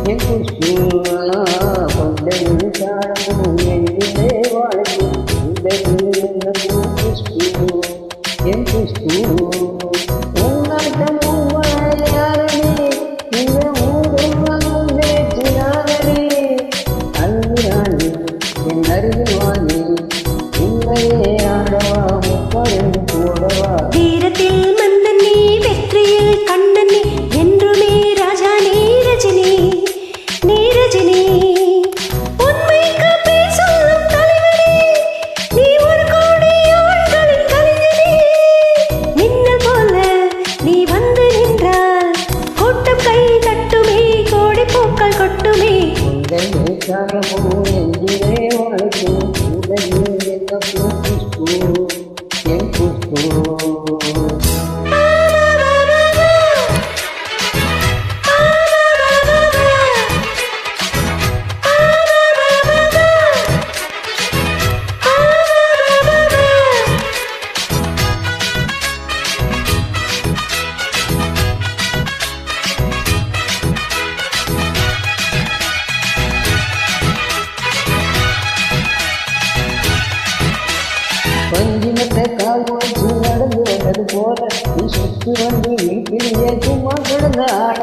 என் குஷ்பு கொண்டையில் தாழமும் எங்கிலே வாழ்க்கும் இந்த குஷ்பு என் குஷ்பு உன்னாட்டமும் வாழையாரடி இந்த ஊரும் பேச்சினாரடி அல்விராணி என் அருகில் வாங்கி உன்னையே ஆடவா முப்பது போடவா வீரத்தில் மன்னன் நீ வெற்றியில் கண்ணன் நீ என்றுமே ராஜா நீ ரஜினி நீ ரஜினி உண்மைக்கு பேசும் தலைவனே நீ ஒரு கோடி ஆண்களின் கலைஞனே மின்னல் போல நீ வந்து நின்றால் கூட்டம் கை தட்டுமே கோடி பூக்கள் கொட்டுமே உங்கள் காரணமும் எங்கிலே வாழ்க்கும் உதவியில் என்ன குஷ்பு என் குஷ்பு பஞ்சினத்தை கால் வச்சு நடந்து வந்தது போல நீ சுற்றி வந்து வீட்டிலேயே சும்மா கிடந்த ஆட